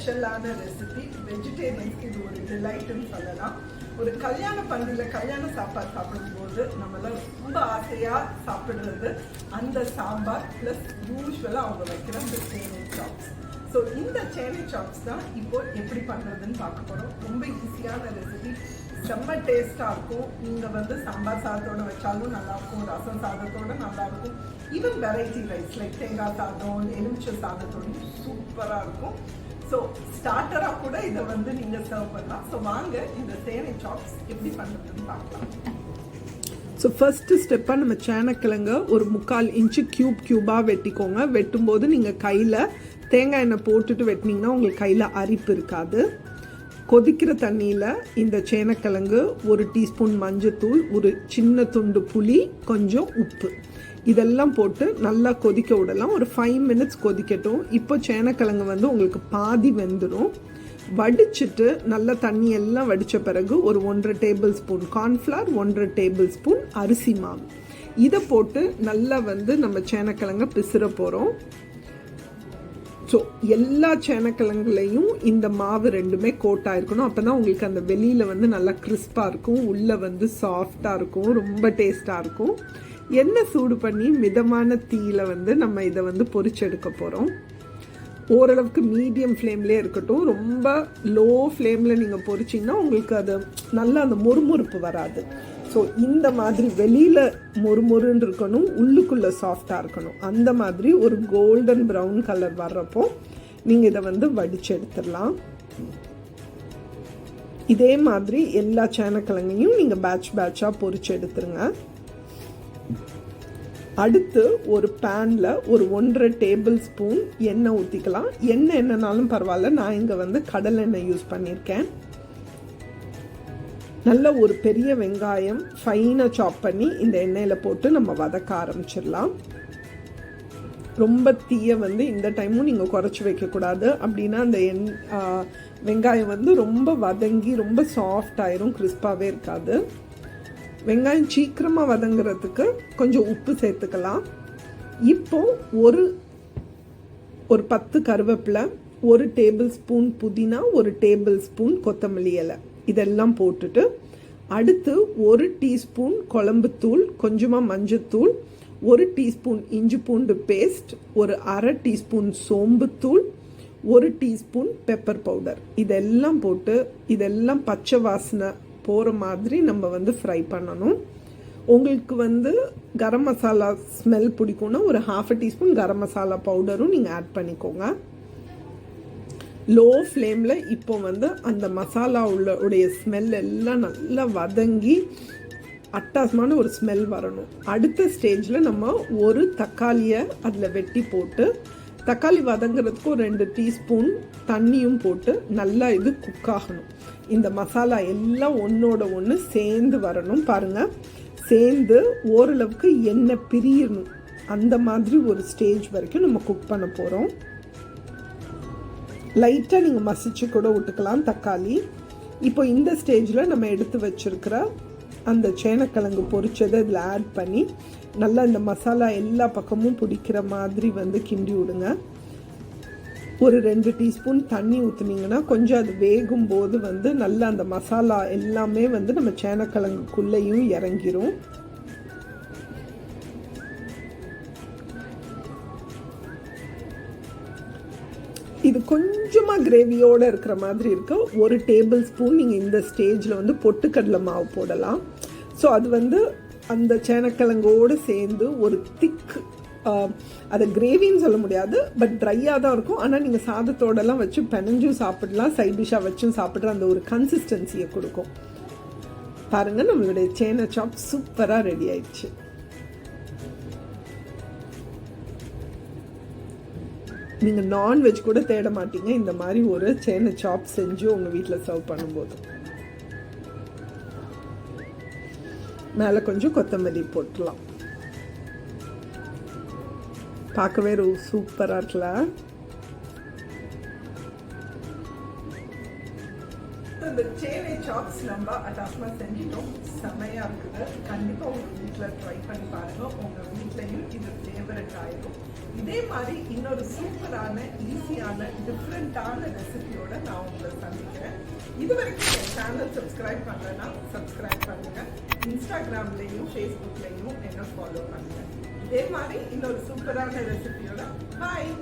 ஸ்பெஷலான ரெசிபி. வெஜிடேரியன்ஸ்க்கு இது ஒரு டிலைட்னு சொல்லலாம். ஒரு கல்யாண பந்தியில் கல்யாண சாப்பாடு சாப்பிடும்போது நம்மளாம் ரொம்ப ஆசையாக சாப்பிடுறது அந்த சாம்பார் ப்ளஸ் யூஸ்வலாக அவங்க வைக்கிற இந்த சேனை சாப்ஸ். ஸோ இந்த சேனை சாப்ஸ் தான் இப்போ எப்படி பண்ணுறதுன்னு பார்க்க போகிறோம். ரொம்ப ஈஸியான ரெசிபி, செம்ம டேஸ்ட்டாக இருக்கும். நீங்கள் சாம்பார் சாதத்தோடு வச்சாலும் நல்லாயிருக்கும், ரசம் சாதத்தோடு நல்லாயிருக்கும், ஈவன் வெரைட்டி ரைஸ் லைக் தேங்காய் சாதம், எலுமிச்சை சாதத்தோடு சூப்பராக இருக்கும். ஸோ ஸ்டார்டராக கூட இதை நீங்கள் சர்வ் பண்ணலாம். ஸோ வாங்க இந்த சேனை சாப்ஸ் எப்படி பண்ணுறதுன்னு பார்க்கலாம். ஸோ ஃபர்ஸ்ட்டு ஸ்டெப்பாக நம்ம சேனக்கிழங்க ஒரு 3/4 இன்ச்சு க்யூபாக வெட்டிக்கோங்க. வெட்டும்போது நீங்கள் கையில் தேங்காய் எண்ணெய் போட்டுட்டு வெட்டினீங்கன்னா உங்களுக்கு கையில் அரிப்பு இருக்காது. கொதிக்கிற தண்ணியில் இந்த சேனக்கிழங்கு, 1 டீஸ்பூன் மஞ்சத்தூள், ஒரு சின்ன துண்டு புளி, கொஞ்சம் உப்பு இதெல்லாம் போட்டு நல்லா கொதிக்க விடலாம். ஒரு 5 மினிட்ஸ் கொதிக்கட்டும். இப்போ சேனக்கிழங்கு உங்களுக்கு பாதி வெந்துடும். வடிச்சிட்டு நல்லா தண்ணி எல்லாம் வடித்த பிறகு ஒரு 1.5 table spoon cornflour, 1.5 table spoon அரிசி மாவு இதை போட்டு நல்லா நம்ம சேனக்கிழங்க பிசுற போகிறோம். ஸோ எல்லா சேனக்கிழங்குலையும் இந்த மாவு ரெண்டுமே கோட்டாக இருக்கணும். அப்போ தான் உங்களுக்கு அந்த வெளியில் நல்லா கிறிஸ்பாக இருக்கும், உள்ளே சாஃப்டாக இருக்கும், ரொம்ப டேஸ்ட்டாக இருக்கும். எண்ணெய் சூடு பண்ணி மிதமான தீயில் நம்ம இதை பொரிச்செடுக்க போகிறோம். ஓரளவுக்கு மீடியம் ஃப்ளேம்லேயே இருக்கட்டும். ரொம்ப லோ ஃப்ளேமில் நீங்கள் பொரிச்சிங்கன்னா உங்களுக்கு அது நல்லா அந்த மொறுமொறுப்பு வராது. ஸோ இந்த மாதிரி வெளியில் மொறுமொறுன்னு இருக்கணும், உள்ளுக்குள்ளே சாஃப்டாக இருக்கணும். அந்த மாதிரி ஒரு கோல்டன் ப்ரௌன் கலர் வர்றப்போ நீங்கள் இதை வடித்து எடுத்துடலாம். இதே மாதிரி எல்லா சேனக்கிழங்கையும் நீங்கள் பேட்சாக பொரிச்சு எடுத்துருங்க. அடுத்து ஒரு பேனில் ஒரு 1.5 டேபிள் ஸ்பூன் எண்ணெய் ஊற்றிக்கலாம். எண்ணெய் என்னன்னாலும் பரவாயில்ல, நான் இங்கே கடலை எண்ணெய் யூஸ் பண்ணியிருக்கேன். நல்ல ஒரு பெரிய வெங்காயம் ஃபைனாக சாப் பண்ணி இந்த எண்ணெயில் போட்டு நம்ம வதக்க ஆரம்பிச்சிடலாம். ரொம்ப தீயை இந்த டைமும் நீங்கள் குறைச்சி வைக்கக்கூடாது. அப்படின்னா அந்த வெங்காயம் ரொம்ப வதங்கி ரொம்ப சாஃப்ட் ஆயிரும், கிறிஸ்பாகவே இருக்காது. வெங்காயம் சீக்கிரமாக வதங்குறதுக்கு கொஞ்சம் உப்பு சேர்த்துக்கலாம். இப்போ ஒரு 10 கருவேப்பிலை, 1 டேபிள் ஸ்பூன் புதினா, 1 டேபிள் ஸ்பூன் கொத்தமல்லி இலை இதெல்லாம் போட்டுட்டு, அடுத்து 1 டீஸ்பூன் குழம்புத்தூள், கொஞ்சமாக மஞ்சத்தூள், 1 டீஸ்பூன் இஞ்சி பூண்டு பேஸ்ட், ஒரு 1/2 டீஸ்பூன் சோம்புத்தூள், 1 டீஸ்பூன் பெப்பர் பவுடர் இதெல்லாம் போட்டு இதெல்லாம் பச்சை வாசனை போகிற மாதிரி நம்ம ஃப்ரை பண்ணணும். உங்களுக்கு கரம் மசாலா ஸ்மெல் பிடிக்கும்னா ஒரு 1/2 டீஸ்பூன் கரம் மசாலா பவுடரும் நீங்கள் ஆட் பண்ணிக்கோங்க. லோ ஃப்ளேமில் இப்போ அந்த மசாலா உடைய ஸ்மெல் எல்லாம் நல்லா வதங்கி அட்டாசமான ஒரு ஸ்மெல் வரணும். அடுத்த ஸ்டேஜில் நம்ம ஒரு தக்காளியை அதில் வெட்டி போட்டு, தக்காளி வதங்கிறதுக்கு ஒரு 2 டீஸ்பூன் தண்ணியும் போட்டு நல்லா இது குக் ஆகணும். இந்த மசாலா எல்லாம் ஒன்றோட ஒன்று சேர்ந்து வரணும். பாருங்கள், சேர்ந்து ஓரளவுக்கு எண்ணெய் பிரியணும். அந்த மாதிரி ஒரு ஸ்டேஜ் வரைக்கும் நம்ம குக் பண்ண போகிறோம். லைட்டாக நீங்கள் மசிச்சு கூட விட்டுக்கலாம் தக்காளி. இப்போ இந்த ஸ்டேஜில் நம்ம எடுத்து வச்சுருக்கிற அந்த சேனக்கிழங்கு பொரிச்சதை இதில் ஆட் பண்ணி நல்லா இந்த மசாலா எல்லா பக்கமும் பிடிக்கிற மாதிரி கிண்டி விடுங்க. ஒரு 2 டீஸ்பூன் தண்ணி ஊற்றுனீங்கன்னா கொஞ்சம் அது வேகும்போது நல்லா அந்த மசாலா எல்லாமே நம்ம சேனக்கிழங்குக்குள்ளேயும் இறங்கிரும். இது கொஞ்சமாக கிரேவியோடு இருக்கிற மாதிரி இருக்கு. 1 டேபிள் ஸ்பூன் நீங்கள் இந்த ஸ்டேஜில் பொட்டுக்கடலை மாவு போடலாம். ஸோ அது அந்த சேனக்கிழங்கோடு சேர்ந்து ஒரு திக், அதை கிரேவின்னு சொல்ல முடியாது, பட் ட்ரையாக தான் இருக்கும். ஆனால் நீங்கள் சாதத்தோடலாம் வச்சு பெனஞ்சும் சாப்பிடலாம், சைட் டிஷ்ஷாக வச்சும் சாப்பிட்ற அந்த ஒரு கன்சிஸ்டன்சியை கொடுக்கும். பாருங்கள், நம்மளுடைய சேனை சாப் சூப்பராக ரெடி ஆயிடுச்சு. நீங்கள் நான்வெஜ் கூட தேட மாட்டீங்க இந்த மாதிரி ஒரு சேனை சாப் செஞ்சு உங்கள் வீட்டில் சர்வ் பண்ணும்போது. மேலே கொஞ்சம் கொத்தமல்லி போட்டுடலாம். பார்க்கவே சூப்பராக இருக்குல்ல. இந்த சேவை சாப்ஸ் நம்ம அட்டாச்மா செஞ்சிட்டோம். செமையா இருக்குது. கண்டிப்பா உங்க வீட்டில் ட்ரை பண்ணி பாருங்க. உங்க வீட்லையும் இது ஃபேவரட் ஆயிடும். இதே மாதிரி இன்னொரு சூப்பரான ஈஸியான டிஃப்ரெண்டான ரெசிபியோட நான் உங்களை சந்திக்கிறேன். இது வரைக்கும் என் சேனல் சப்ஸ்கிரைப் பண்ணலன்னா சப்ஸ்கிரைப் பண்ணுங்க. இன்ஸ்டாகிராம்லையும் ஃபேஸ்புக்லையும் என்ன ஃபாலோ பண்ணுங்க. இதே மாதிரி இன்னொரு சூப்பரான ரெசிபியோட பாய்.